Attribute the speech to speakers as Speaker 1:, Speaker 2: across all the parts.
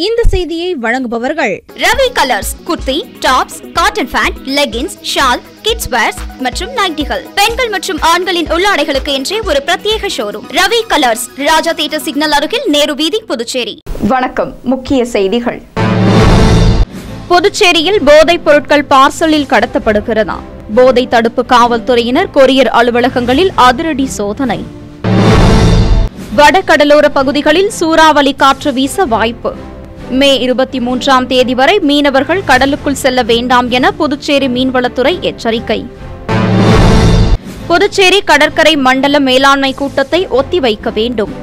Speaker 1: இந்த செய்தியை வழங்குபவர்கள்
Speaker 2: Ravi colours. Kurti, tops, cotton pant, leggings, shawl, kids wears மற்றும் நைட்டிகள், பெண்கள் மற்றும் ஆண்களின் உள்ளாடைகளுக்கு என்றே ஒரு பிரத்யேக showroom. Ravi colours, Raja theatre signal அருகில், நேரு வீதி, புதுச்சேரி.
Speaker 3: வணக்கம். முக்கிய செய்திகள்.
Speaker 4: புதுச்சேரியில் போதைப் பொருட்கள் பார்சலில் கடத்தப்படுகிறதா? போதை தடுப்பு காவல்துறையினர் கொரியர் அலுவலகங்களில் அதிரடி சோதனை. வடகடலோர பகுதிகளில் சூறாவளி காற்று வீச வாய்ப்பு. மே 23ஆம் தேதி வரை மீனவர்கள் கடலுக்குள் செல்ல வேண்டாம் என புதுச்சேரி மீன்வளத்துறை எச்சரிக்கை. புதுச்சேரி கடற்கரை மண்டல மேலாண்மை கூட்டத்தை ஒத்திவைக்க வேண்டும்.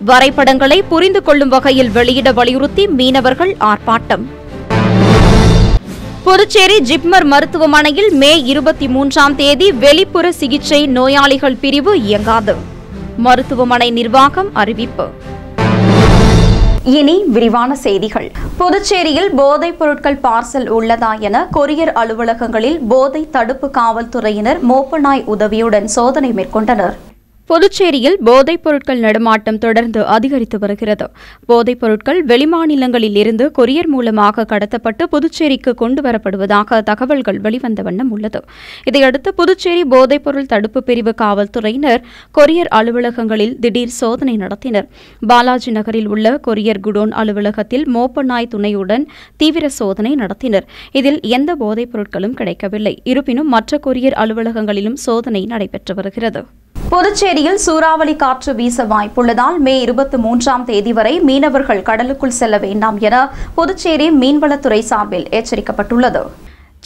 Speaker 4: வரைபடங்களை புரிந்து கொள்ளும் வகையில் வெளியிட வலியுறுத்தி மீனவர்கள் ஆர்ப்பாட்டம். புதுச்சேரி ஜிப்மர் மருத்துவமனையில் மே 23ஆம் தேதி வெளிப்புற சிகிச்சை நோயாளிகள் பிரிவு இயங்காது. மருத்துவமனை நிர்வாகம் அறிவிப்பு.
Speaker 3: இனி விரிவான செய்திகள். புதுச்சேரியில் போதைப் பொருட்கள் பார்சல் உள்ளதா என கொரியர் அலுவலகங்களில் போதை தடுப்பு காவல்துறையினர் மோப்பநாய் உதவியுடன் சோதனை மேற்கொண்டனர்.
Speaker 4: புதுச்சேரியில் போதைப் பொருட்கள் நடமாட்டம் தொடர்ந்து அதிகரித்து வருகிறது. போதைப் பொருட்கள் வெளிமாநிலங்களில் இருந்து கொரியர் மூலமாக கடத்தப்பட்டு புதுச்சேரிக்கு கொண்டுவரப்படுவதாக தகவல்கள் வெளிவந்த வண்ணம் உள்ளது. இதையடுத்து புதுச்சேரி போதைப்பொருள் தடுப்பு பிரிவு காவல்துறையினர் கொரியர் அலுவலகங்களில் திடீர் சோதனை நடத்தினர். பாலாஜி நகரில் உள்ள கொரியர் குடோன் அலுவலகத்தில் மோப்பநாய் துணையுடன் தீவிர சோதனை நடத்தினர். இதில் எந்த போதைப் பொருட்களும் கிடைக்கவில்லை. இருப்பினும் மற்ற கொரியர் அலுவலகங்களிலும் சோதனை நடைபெற்று வருகிறது.
Speaker 3: புதுச்சேரியில் சூறாவளி காற்று வீச வாய்ப்புள்ளதால் மே 23ஆம் தேதி வரை மீனவர்கள் கடலுக்குள் செல்ல வேண்டாம் என புதுச்சேரி மீன்வளத்துறை சார்பில் எச்சரிக்கப்பட்டுள்ளது.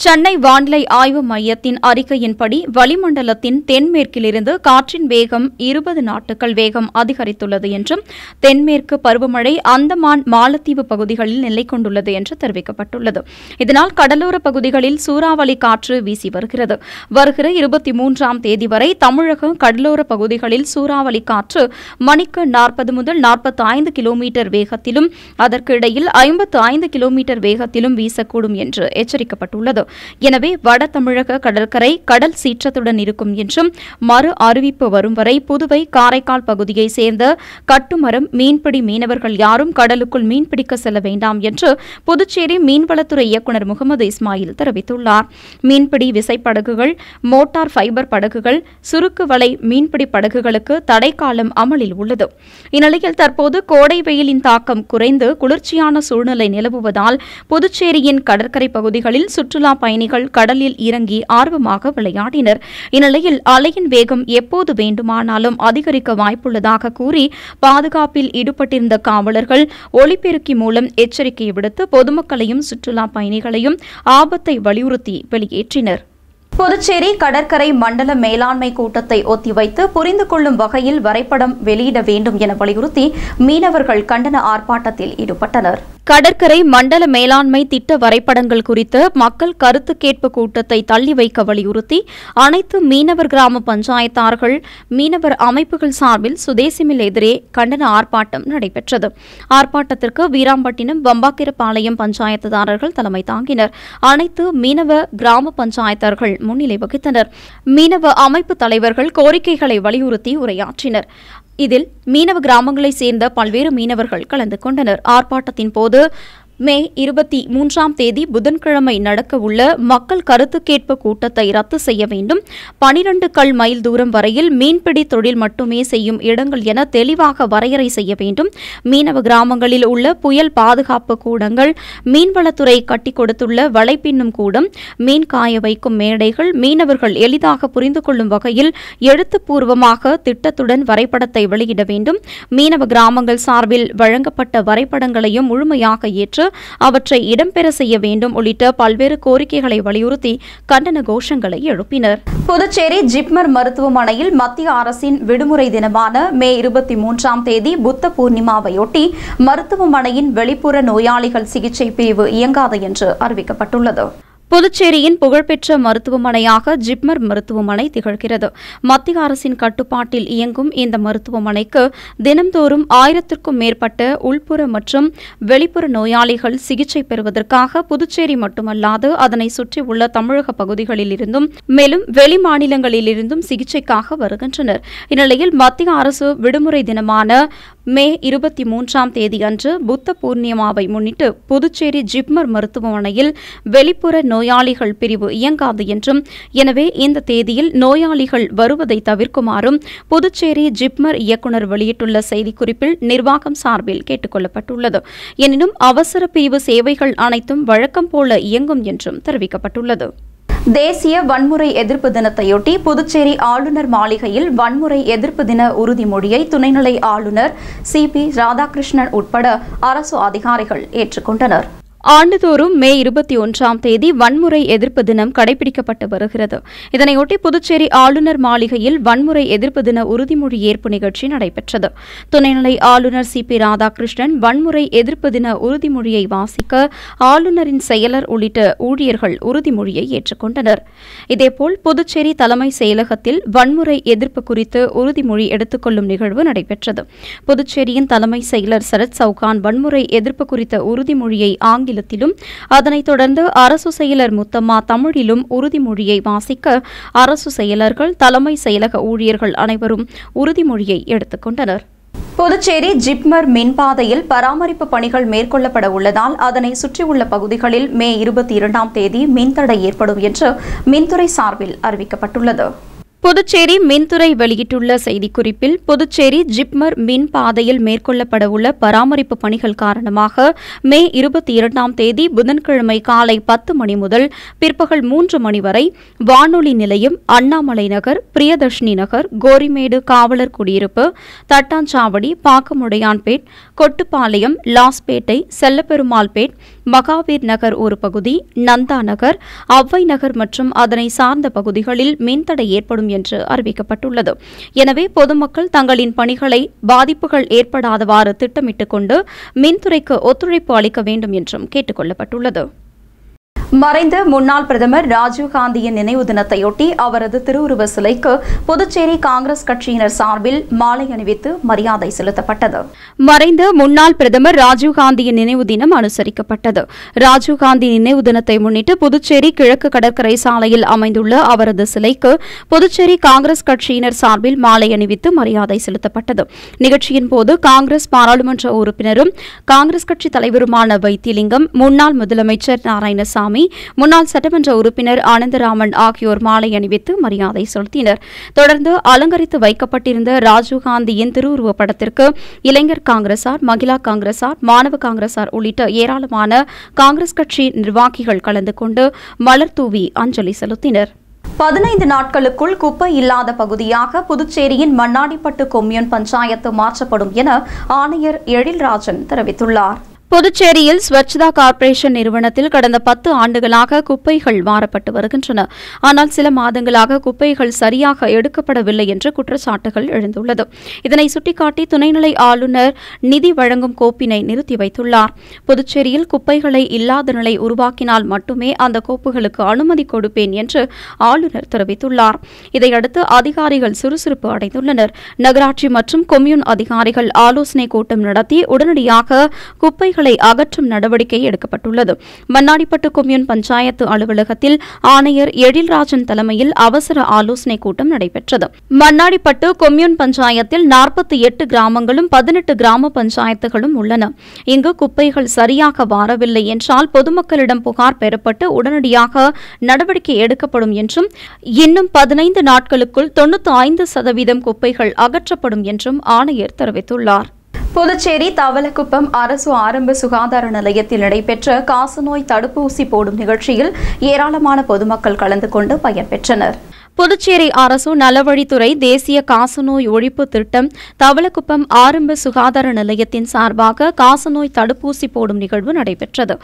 Speaker 4: சென்னை வானிலை ஆய்வு மையத்தின் அறிக்கையின்படி வளிமண்டலத்தின் தென்மேற்கிலிருந்து காற்றின் வேகம் 20 நாட்டுகள் வேகம் அதிகரித்துள்ளது என்றும் தென்மேற்கு பருவமழை அந்தமான் மாலத்தீவு பகுதிகளில் நிலை கொண்டுள்ளது என்று தெரிவிக்கப்பட்டுள்ளது. இதனால் கடலோர பகுதிகளில் சூறாவளி காற்று வீசி வருகிறது. வருகிற 23ஆம் தேதி வரை தமிழக கடலோர பகுதிகளில் சூறாவளி காற்று மணிக்கு 40 முதல் 45 கிலோமீட்டர் வேகத்திலும் அதற்கு இடையில் 55 கிலோமீட்டர் வேகத்திலும் வீசக்கூடும் என்று எச்சரிக்கப்பட்டுள்ளது. எனவே வட தமிழக கடற்கரை கடல் சீற்றத்துடன் இருக்கும் என்றும் மறு அறிவிப்பு வரும் வரை புதுவை காரைக்கால் பகுதியை சேர்ந்த கட்டுமரம் மீன்பிடி மீனவர்கள் யாரும் கடலுக்குள் மீன்பிடிக்க செல்ல வேண்டாம் என்று புதுச்சேரி மீன்வளத்துறை இயக்குநர் முகமது இஸ்மாயில் தெரிவித்துள்ளார். மீன்பிடி விசைப்படகுகள், மோட்டார் ஃபைபர் படகுகள், சுருக்கு வலை மீன்பிடி படகுகளுக்கு தடைக்காலம் அமலில் உள்ளது. இந்நிலையில் தற்போது கோடை வெயிலின் தாக்கம் குறைந்து குளிர்ச்சியான சூழ்நிலை நிலவுவதால் புதுச்சேரியின் கடற்கரை பகுதிகளில் சுற்றுலா பயணிகள் கடலில் இறங்கி ஆர்வமாக விளையாடினர். இந்நிலையில் அலையின் வேகம் எப்போது வேண்டுமானாலும் அதிகரிக்க வாய்ப்புள்ளதாக கூறி பாதுகாப்பில் ஈடுபட்டிருந்த காவலர்கள் ஒலிபெருக்கி மூலம் எச்சரிக்கை விடுத்து பொதுமக்களையும் சுற்றுலா பயணிகளையும் ஆபத்தை வலியுறுத்தி வெளியேற்றினர்.
Speaker 3: புதுச்சேரி கடற்கரை மண்டல மேலாண்மை கூட்டத்தை ஒத்திவைத்து புரிந்து கொள்ளும் வகையில் வரைபடம் வெளியிட வேண்டும் என வலியுறுத்தி மீனவர்கள் கண்டன ஆர்ப்பாட்டத்தில் ஈடுபட்டனர்.
Speaker 4: கடற்கரை மண்டல மேலாண்மை திட்ட வரைபடங்கள் குறித்து மக்கள் கருத்து கேட்பு கூட்டத்தை தள்ளி வைக்க வலியுறுத்தி அனைத்து மீனவர் கிராம பஞ்சாயத்தார்கள் மீனவர் அமைப்புகள் சார்பில் சுதேசிமில் எதிரே கண்டன ஆர்ப்பாட்டம் நடைபெற்றது. ஆர்ப்பாட்டத்திற்கு வீராம்பட்டினம், வம்பாக்கிரபாளையம் பஞ்சாயத்துதாரர்கள் தலைமை தாங்கினர். அனைத்து மீனவ கிராம பஞ்சாயத்தார்கள் முன்னிலை வகித்தனர். மீனவ அமைப்பு தலைவர்கள் கோரிக்கைகளை வலியுறுத்தி உரையாற்றினர். இதில் மீனவ கிராமங்களைச் சேர்ந்த பல்வேறு மீனவர்கள் கலந்து கொண்டனர். ஆர்ப்பாட்டத்தின் போது மே 23ஆம் தேதி புதன்கிழமை நடக்க உள்ள மக்கள் கருத்து கேட்பு கூட்டத்தை ரத்து செய்ய வேண்டும். 12 கல் மைல் தூரம் வரையில் மீன்பிடி தொழில் மட்டுமே செய்யும் இடங்கள் என தெளிவாக வரையறை செய்ய வேண்டும். மீனவ கிராமங்களில் உள்ள புயல் பாதுகாப்பு கூடங்கள், மீன்வளத்துறை கட்டிக் கொடுத்துள்ள வலைப்பின்னும் கூடம், மீன் காய வைக்கும் மேடைகள் மீனவர்கள் எளிதாக புரிந்து கொள்ளும் வகையில் எழுத்துப்பூர்வமாக திட்டத்துடன் வரைபடத்தை வெளியிட வேண்டும். மீனவ கிராமங்கள் சார்பில் வழங்கப்பட்ட வரைபடங்களையும் முழுமையாக ஏற்று அவற்றை இடம்பெற செய்ய வேண்டும் உள்ளிட்ட பல்வேறு கோரிக்கைகளை வலியுறுத்தி கண்டன கோஷங்களை எழுப்பினர்.
Speaker 3: புதுச்சேரி ஜிப்மர் மருத்துவமனையில் மத்திய அரசின் விடுமுறை தினமான மே 23ஆம் தேதி புத்த பூர்ணிமாவையொட்டி மருத்துவமனையின் வெளிப்புற நோயாளிகள் சிகிச்சை பிரிவு இயங்காது என்று அறிவிக்கப்பட்டுள்ளது.
Speaker 4: புதுச்சேரியின் புகழ்பெற்ற மருத்துவமனையாக ஜிப்மர் மருத்துவமனை திகழ்கிறது. மத்திய அரசின் கட்டுப்பாட்டில் இயங்கும் இந்த மருத்துவமனைக்கு தினம்தோறும் 1000க்கும் மேற்பட்ட உள்புற மற்றும் வெளிப்புற நோயாளிகள் சிகிச்சை பெறுவதற்காக புதுச்சேரி மட்டுமல்லாது அதனை சுற்றியுள்ள தமிழக பகுதிகளில் இருந்தும் மேலும் வெளி மாநிலங்களிலிருந்தும் சிகிச்சைக்காக வருகின்றனர். இந்நிலையில் மத்திய அரசு விடுமுறை தினமான மே 23ஆம் தேதி அன்று புத்த பூர்ணிமாவை முன்னிட்டு புதுச்சேரி ஜிப்மர் மருத்துவமனையில் வெளிப்புற நோயாளிகள் பிரிவு இயங்காது என்றும், எனவே இந்த தேதியில் நோயாளிகள் வருவதை தவிர்க்குமாறும் புதுச்சேரி ஜிப்மர் இயக்குநர் வெளியிட்டுள்ள செய்திக்குறிப்பில் நிர்வாகம் சார்பில் கேட்டுக் கொள்ளப்பட்டுள்ளது. எனினும் அவசர பிரிவு சேவைகள் அனைத்தும் வழக்கம் போல இயங்கும் என்றும் தெரிவிக்கப்பட்டுள்ளது.
Speaker 3: தேசிய வன்முறை எதிர்ப்பு தினத்தையொட்டி புதுச்சேரி ஆளுநர் மாளிகையில் வன்முறை எதிர்ப்பு தின உறுதிமொழியை துணைநிலை ஆளுநர் சி.பி. ராதாகிருஷ்ணன் உட்பட அரசு அதிகாரிகள் ஏற்றுக்கொண்டனர்.
Speaker 4: ஆண்டுதோறும் மே 21ஆம் தேதி வன்முறை எதிர்ப்பு தினம் கடைபிடிக்கப்பட்டு வருகிறது. இதனையொட்டி புதுச்சேரி ஆளுநர் மாளிகையில் வன்முறை எதிர்ப்பு தின உறுதிமொழி ஏற்பு நிகழ்ச்சி நடைபெற்றது. துணைநிலை ஆளுநர் சி.பி. ராதாகிருஷ்ணன் வன்முறை எதிர்ப்பு தின உறுதிமொழியை வாசிக்க ஆளுநரின் செயலர் உள்ளிட்ட ஊழியர்கள் உறுதிமொழியை ஏற்றுக்கொண்டனர். இதேபோல் புதுச்சேரி தலைமை செயலகத்தில் வன்முறை எதிர்ப்பு குறித்து உறுதிமொழி எடுத்துக்கொள்ளும் நிகழ்வு நடைபெற்றது. புதுச்சேரியின் தலைமை செயலர் சரத் சவுகான் வன்முறை எதிர்ப்பு குறித்த உறுதிமொழியை ஆங்கிலத்திலும், அதனைத் தொடர்ந்து அரசு செயலர் முத்தம்மா தமிழிலும் உறுதிமொழியை வாசிக்க அரசு செயலர்கள், தலைமை செயலக ஊழியர்கள் அனைவரும் உறுதிமொழியை எடுத்துக் கொண்டனர்.
Speaker 3: புதுச்சேரி ஜிப்மர் மின்பாதையில் பராமரிப்பு பணிகள் மேற்கொள்ளப்பட உள்ளதால் அதனை சுற்றியுள்ள பகுதிகளில் மே 22ஆம் தேதி மின்தடை ஏற்படும் என்று மின்துறை சார்பில் அறிவிக்கப்பட்டுள்ளது.
Speaker 4: புதுச்சேரி மின்துறை வெளியிட்டுள்ள செய்திக்குறிப்பில், புதுச்சேரி ஜிப்மர் மின் பாதையில் மேற்கொள்ளப்பட உள்ள பராமரிப்பு பணிகள் காரணமாக மே 22ஆம் தேதி புதன்கிழமை காலை 10 மணி முதல் பிற்பகல் 3 மணி வரை வானொலி நிலையம், அண்ணாமலை நகர், பிரியதர்ஷினி நகர், கோரிமேடு காவலர் குடியிருப்பு, தட்டாஞ்சாவடி, பாக்கமுடையான்பேட், கொட்டுப்பாளையம், லாஸ்பேட்டை, செல்லப்பெருமாள்பேட், மகாவீர் நகர் ஒரு பகுதி, நந்தா நகர், அவ்வை நகர் மற்றும் அதனை சார்ந்த பகுதிகளில் மின்தடை ஏற்படும் என்று அறிவிக்கப்பட்டுள்ளது. எனவே பொதுமக்கள் தங்களின் பணிகளை பாதிப்புகள் ஏற்படாதவாறு திட்டமிட்டுக் கொண்டு மின்துறைக்கு ஒத்துழைப்பு அளிக்க வேண்டும் என்றும் கேட்டுக் கொள்ளப்பட்டுள்ளது.
Speaker 3: மறைந்த முன்னாள் பிரதமர் ராஜீவ்காந்தியின் நினைவு தினத்தையொட்டி அவரது திருவுருவ சிலைக்கு புதுச்சேரி காங்கிரஸ் கட்சியினர் சார்பில் மாலை அணிவித்து மரியாதை செலுத்தப்பட்டது.
Speaker 4: மறைந்த முன்னாள் பிரதமர் ராஜீவ்காந்தியின் நினைவு தினம் அனுசரிக்கப்பட்டது. ராஜீவ்காந்தி நினைவு தினத்தை முன்னிட்டு புதுச்சேரி கிழக்கு கடற்கரை சாலையில் அமைந்துள்ள அவரது சிலைக்கு புதுச்சேரி காங்கிரஸ் கட்சியினர் சார்பில் மாலை அணிவித்து மரியாதை செலுத்தப்பட்டது. நிகழ்ச்சியின் போது காங்கிரஸ் பாராளுமன்ற உறுப்பினரும் காங்கிரஸ் கட்சி தலைவருமான வைத்திலிங்கம், முன்னாள் முதலமைச்சர் நாராயணசாமி, முன்னாள் சட்டமன்ற உறுப்பினர் ஆனந்தராமன் ஆகியோர் மாலை அணிவித்து மரியாதை செலுத்தினர். தொடர்ந்து அலங்கரித்து வைக்கப்பட்டிருந்த ராஜீவ்காந்தியின் திருவுருவப் படத்திற்கு இளைஞர் காங்கிரசார், மகிழா காங்கிரசார், மாணவ காங்கிரசார் உள்ளிட்ட ஏராளமான காங்கிரஸ் கட்சி நிர்வாகிகள் கலந்து கொண்டு மலர் தூவி அஞ்சலி செலுத்தினர்.
Speaker 3: 15 நாட்களுக்குள் குப்பை இல்லாத பகுதியாக புதுச்சேரியின் மண்ணாடிப்பட்டு கொம்யூன் பஞ்சாயத்து மாற்றப்படும் என ஆணையர் எழில்ராஜன் தெரிவித்துள்ளார்.
Speaker 4: புதுச்சேரியில் ஸ்வச்தா கார்ப்பரேஷன் நிறுவனத்தில் கடந்த 10 ஆண்டுகளாக குப்பைகள் வாரப்பட்டு வருகின்றன. ஆனால் சில மாதங்களாக குப்பைகள் சரியாக எடுக்கப்படவில்லை என்று குற்றச்சாட்டுகள் எழுந்துள்ளது. இதனை சுட்டிக்காட்டி துணைநிலை ஆளுநர் நிதி வழங்கும் கோப்பினை நிறுத்தி வைத்துள்ளார். புதுச்சேரியில் குப்பைகளை இல்லாத நிலை உருவாக்கினால் மட்டுமே அந்த கோப்புகளுக்கு அனுமதி கொடுப்பேன் என்று ஆளுநர் தெரிவித்துள்ளார். இதையடுத்து அதிகாரிகள் சுறுசுறுப்பு அடைந்துள்ளனர். நகராட்சி மற்றும் கொம்யூன் அதிகாரிகள் ஆலோசனை கூட்டம் நடத்தி உடனடியாக குப்பை அகற்றும் நடவடிக்கை எடுக்கப்பட்டுள்ளது. மண்ணாடிப்பட்டு கொம்யூன் பஞ்சாயத்து அலுவலகத்தில் ஆணையர் எழில்ராஜன் தலைமையில் அவசர ஆலோசனை கூட்டம் நடைபெற்றது. மண்ணாடிப்பட்டு கொம்யூன் பஞ்சாயத்தில் 48 கிராமங்களும் 18 கிராம பஞ்சாயத்துகளும் உள்ளன. இங்கு குப்பைகள் சரியாக வாரவில்லை என்றால் பொதுமக்களிடம் புகார் பெறப்பட்டு உடனடியாக நடவடிக்கை எடுக்கப்படும் என்றும், இன்னும் 15 நாட்களுக்குள் 95% குப்பைகள் அகற்றப்படும் என்றும் ஆணையர் தெரிவித்துள்ளார்.
Speaker 3: புதுச்சேரி தவளக்குப்பம் அரசு ஆரம்ப சுகாதார நிலையத்தில் நடைபெற்ற காசநோய் தடுப்பூசி போடும் நிகழ்ச்சியில் ஏராளமான பொதுமக்கள் கலந்து கொண்டு பயன்பெற்றனர்.
Speaker 4: புதுச்சேரி அரசு நலவழித்துறை தேசிய காசநோய் ஒழிப்பு திட்டம் தவளக்குப்பம் ஆரம்ப சுகாதார நிலையத்தின் சார்பாக காசநோய் தடுப்பூசி போடும் நிகழ்வு நடைபெற்றது.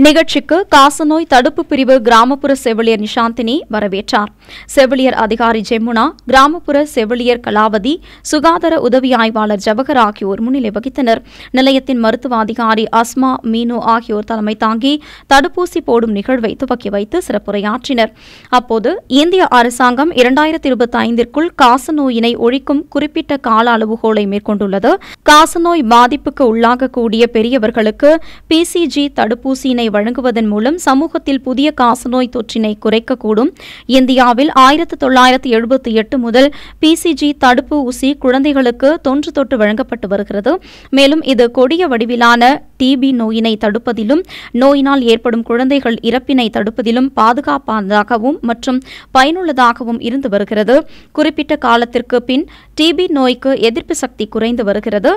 Speaker 4: நிகழ்ச்சிக்கு காசநோய் தடுப்பு பிரிவு கிராமப்புற செவிலியர் நிஷாந்தினி வரவேற்றார். செவிலியர் அதிகாரி ஜெமுனா, கிராமப்புற செவிலியர் கலாவதி, சுகாதார உதவி ஆய்வாளர் ஜவஹர் ஆகியோர் முன்னிலை வகித்தனர். நிலையத்தின் மருத்துவ அதிகாரி அஸ்மா, மீனு ஆகியோர் தலைமை தாங்கி தடுப்பூசி போடும் நிகழ்வை துவக்கி வைத்து சிறப்புரையாற்றினர். அப்போது இந்திய அரசாங்கம் அரசாங்கம் 2025ற்குள் காசநோயினை ஒழிக்கும் குறிப்பிட்ட கால அளவுகோலை மேற்கொண்டுள்ளது. காசநோய் பாதிப்புக்கு உள்ளாகக்கூடிய பெரியவர்களுக்கு பிசிஜி தடுப்பூசியினை வழங்குவதன் மூலம் சமூகத்தில் புதிய காசநோய் தொற்றினை குறைக்கக்கூடும். இந்தியாவில் 1978 முதல் பிசிஜி தடுப்பு ஊசி குழந்தைகளுக்கு தொன்று தொட்டு வழங்கப்பட்டு வருகிறது. மேலும் இது கொடிய வடிவிலான டிபி நோயினை தடுப்பதிலும் நோயினால் ஏற்படும் குழந்தைகள் இறப்பினை தடுப்பதிலும் பாதுகாப்பானதாகவும் மற்றும் பயனுள்ளதாகவும் இருந்து வருகிறது. குறிப்பிட்ட காலத்திற்கு பின் டிபி நோய்க்கு எதிர்ப்பு சக்தி குறைந்து வருகிறது.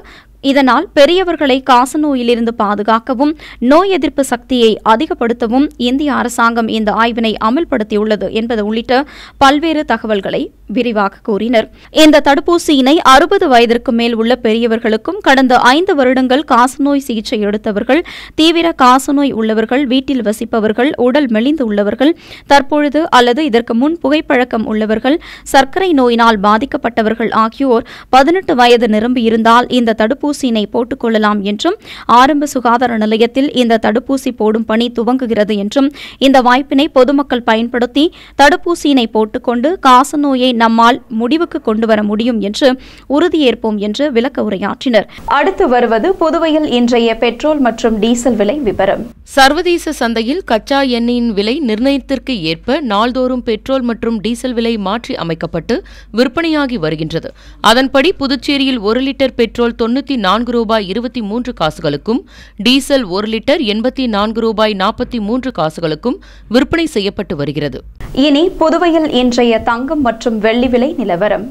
Speaker 4: இதனால் பெரியவர்களை காசநோயிலிருந்து பாதுகாக்கவும் நோய் எதிர்ப்பு சக்தியை அதிகப்படுத்தவும் இந்திய அரசாங்கம் இந்த ஆய்வினை அமல்படுத்தியுள்ளது என்பது உள்ளிட்ட பல்வேறு தகவல்களை விரிவாக கூறினர். இந்த தடுப்பூசியினை 60 வயதிற்கு மேல் உள்ள பெரியவர்களுக்கும் கடந்த 5 வருடங்கள் காசநோய் சிகிச்சை எடுத்தவர்கள், தீவிர காசநோய் உள்ளவர்கள், வீட்டில் வசிப்பவர்கள், உடல் மெலிந்து உள்ளவர்கள், தற்பொழுது அல்லது இதற்கு முன் புகைப்பழக்கம் உள்ளவர்கள், சர்க்கரை நோயினால் பாதிக்கப்பட்டவர்கள் ஆகியோர் 18 வயது நிரம்பியிருந்தால் இந்த தடுப்பூசியினை போட்டுக் கொள்ளலாம் என்றும், ஆரம்ப சுகாதார நிலையத்தில் இந்த தடுப்பூசி போடும் பணி துவங்குகிறது என்றும், இந்த வாய்ப்பினை பொதுமக்கள் பயன்படுத்தி தடுப்பூசியினை போட்டுக்கொண்டு காசநோயை நம்மால் முடிவுக்கு கொண்டுவர முடியும் என்று உறுதியேற்போம் என்று விளக்க உரையாற்றினர்.
Speaker 3: அடுத்து வருவது புதுவையில் இன்றைய பெட்ரோல் மற்றும் டீசல் விலை விவரம்.
Speaker 5: சர்வதேச சந்தையில் கச்சா எண்ணெயின் விலை நிர்ணயத்திற்கு ஏற்ப நாள்தோறும் பெட்ரோல் மற்றும் டீசல் விலை மாற்றி அமைக்கப்பட்டு விற்பனையாகி வருகின்றது. அதன்படி புதுச்சேரியில் 1 லிட்டர் பெட்ரோல் 94 ரூபாய் 23 காசுகளுக்கும், டீசல் 1 லிட்டர் 84 ரூபாய் 43 காசுகளுக்கும் விற்பனை செய்யப்பட்டு வருகிறது.
Speaker 3: இனி புதுவையில் இன்றைய தங்கம் மற்றும் வெள்ளி விலை நிலவரம்.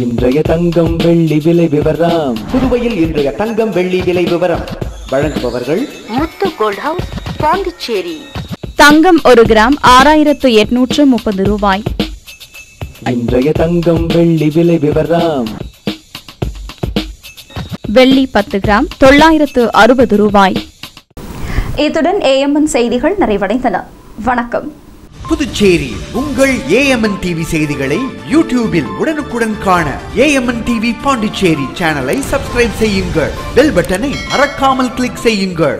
Speaker 6: இன்றைய தங்கம் வெள்ளி விலை விவரம். புதுவையில் இன்றைய தங்கம் வெள்ளி விலை விவரம் வழங்குபவர்கள்
Speaker 7: முத்து கோல்ட் ஹவுஸ், பாண்டிச்சேரி.
Speaker 4: தங்கம் 1 கிராம் 6830 ரூபாய்.
Speaker 6: இன்றைய தங்கம் வெள்ளி விலை விவரம்.
Speaker 4: வெள்ளி 10 கிராம் 960 ரூபாய்.
Speaker 3: இத்துடன் ஏஎம்என் செய்திகள் நிறைவடைந்தன. வணக்கம்.
Speaker 8: புதுச்சேரி உங்கள் ஏஎம்என் டிவி செய்திகளை யூடியூபில் உடனுக்குடன் காண ஏஎம்என் டிவி பாண்டிச்சேரி சேனலை சப்ஸ்கிரைப் செய்யுங்கள். பெல் பட்டனை மறக்காமல் கிளிக் செய்யுங்கள்.